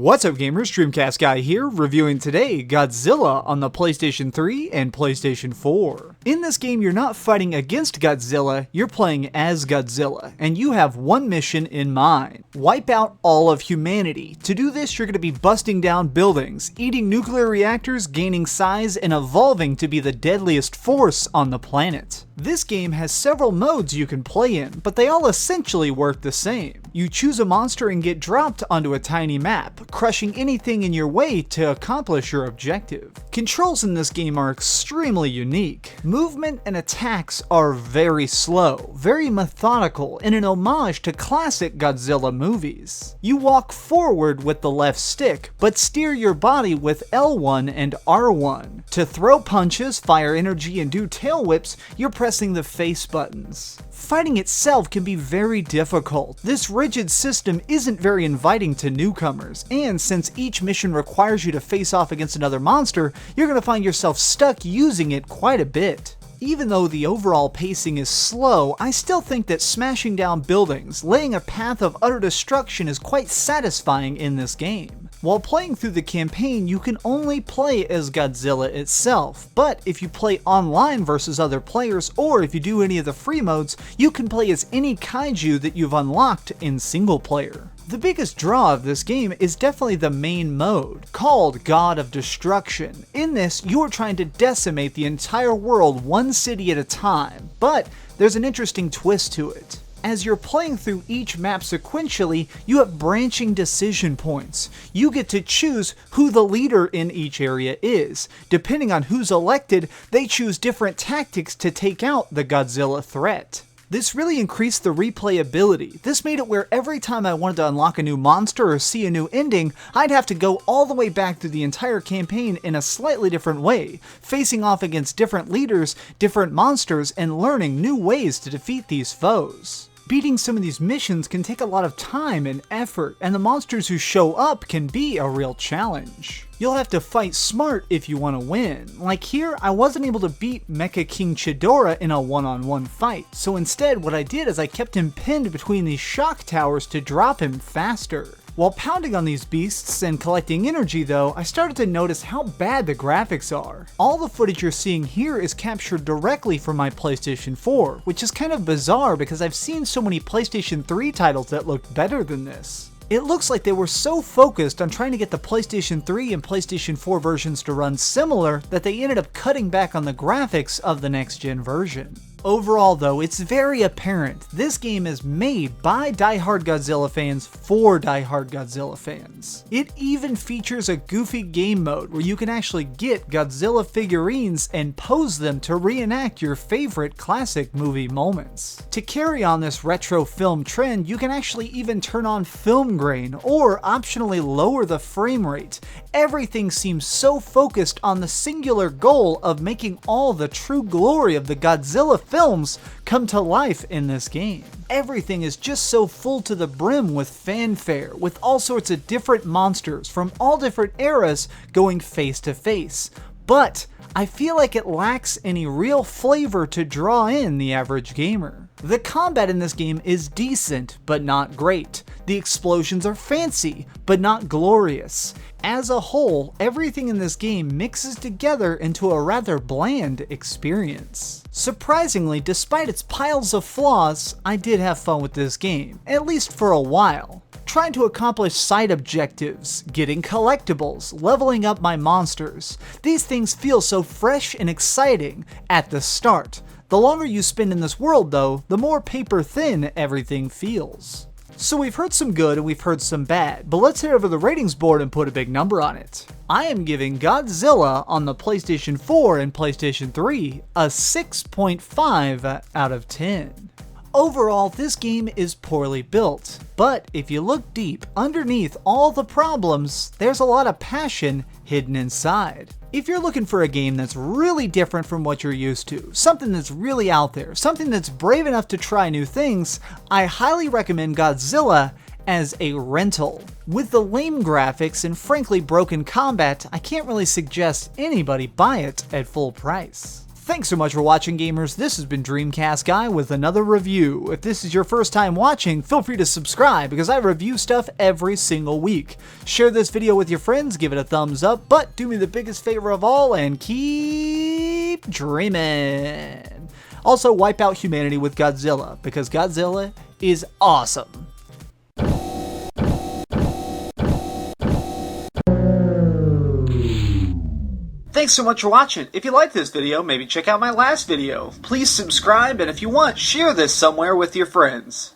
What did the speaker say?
What's up gamers, DreamcastGuy here, reviewing today Godzilla on the PlayStation 3 and PlayStation 4. In this game you're not fighting against Godzilla, you're playing as Godzilla, and you have one mission in mind. Wipe out all of humanity. To do this you're going to be busting down buildings, eating nuclear reactors, gaining size, and evolving to be the deadliest force on the planet. This game has several modes you can play in, but they all essentially work the same. You choose a monster and get dropped onto a tiny map, crushing anything in your way to accomplish your objective. Controls in this game are extremely unique. Movement and attacks are very slow, very methodical, and an homage to classic Godzilla movies. You walk forward with the left stick, but steer your body with L1 and R1. To throw punches, fire energy, and do tail whips, you're pressing the face buttons. Fighting itself can be very difficult. This rigid system isn't very inviting to newcomers, and since each mission requires you to face off against another monster, you're going to find yourself stuck using it quite a bit. Even though the overall pacing is slow, I still think that smashing down buildings, laying a path of utter destruction is quite satisfying in this game. While playing through the campaign, you can only play as Godzilla itself, but if you play online versus other players, or if you do any of the free modes, you can play as any kaiju that you've unlocked in single player. The biggest draw of this game is definitely the main mode, called God of Destruction. In this, you are trying to decimate the entire world one city at a time, but there's an interesting twist to it. As you're playing through each map sequentially, you have branching decision points. You get to choose who the leader in each area is. Depending on who's elected, they choose different tactics to take out the Godzilla threat. This really increased the replayability. This made it where every time I wanted to unlock a new monster or see a new ending, I'd have to go all the way back through the entire campaign in a slightly different way, facing off against different leaders, different monsters, and learning new ways to defeat these foes. Beating some of these missions can take a lot of time and effort, and the monsters who show up can be a real challenge. You'll have to fight smart if you want to win. Like here, I wasn't able to beat Mecha King Chidora in a one-on-one fight, so instead what I did is I kept him pinned between these shock towers to drop him faster. While pounding on these beasts and collecting energy though, I started to notice how bad the graphics are. All the footage you're seeing here is captured directly from my PlayStation 4, which is kind of bizarre because I've seen so many PlayStation 3 titles that looked better than this. It looks like they were so focused on trying to get the PlayStation 3 and PlayStation 4 versions to run similar that they ended up cutting back on the graphics of the next-gen version. Overall though, it's very apparent this game is made by die-hard Godzilla fans for die-hard Godzilla fans. It even features a goofy game mode where you can actually get Godzilla figurines and pose them to reenact your favorite classic movie moments. To carry on this retro film trend, you can actually even turn on film grain or optionally lower the frame rate. Everything seems so focused on the singular goal of making all the true glory of the Godzilla films come to life in this game. Everything is just so full to the brim with fanfare, with all sorts of different monsters from all different eras going face to face. But I feel like it lacks any real flavor to draw in the average gamer. The combat in this game is decent, but not great. The explosions are fancy, but not glorious. As a whole, everything in this game mixes together into a rather bland experience. Surprisingly, despite its piles of flaws, I did have fun with this game, at least for a while. Trying to accomplish side objectives, getting collectibles, leveling up my monsters. These things feel so fresh and exciting at the start. The longer you spend in this world though, the more paper thin everything feels. So we've heard some good and we've heard some bad, but let's head over the ratings board and put a big number on it. I am giving Godzilla on the PlayStation 4 and PlayStation 3 a 6.5 out of 10. Overall, this game is poorly built, but if you look deep, underneath all the problems, there's a lot of passion hidden inside. If you're looking for a game that's really different from what you're used to, something that's really out there, something that's brave enough to try new things, I highly recommend Godzilla as a rental. With the lame graphics and frankly broken combat, I can't really suggest anybody buy it at full price. Thanks so much for watching, gamers. This has been DreamcastGuy with another review. If this is your first time watching, feel free to subscribe because I review stuff every single week. Share this video with your friends, give it a thumbs up, but do me the biggest favor of all and keep dreaming. Also, wipe out humanity with Godzilla because Godzilla is awesome. Thanks so much for watching. If you like this video, maybe check out my last video. Please subscribe, and if you want, share this somewhere with your friends.